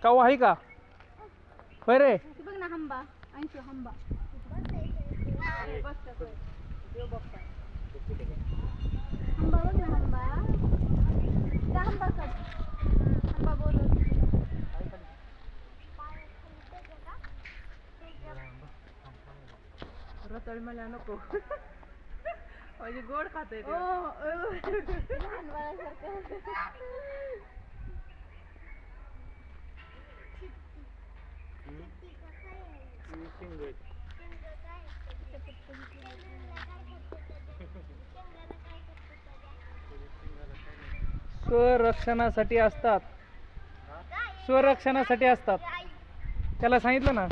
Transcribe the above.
काऊ आहे का होय रे? बघ ना हंबा ऐंशी हंबा हंबा बघ ना हंबा त्या हंबा कर हंबा बोलत रताळ मला नको म्हणजे गोड खाते लहान बाळासारखं स्वरक्षणासाठी असतात, स्वरक्षणासाठी असतात, त्याला सांगितलं ना.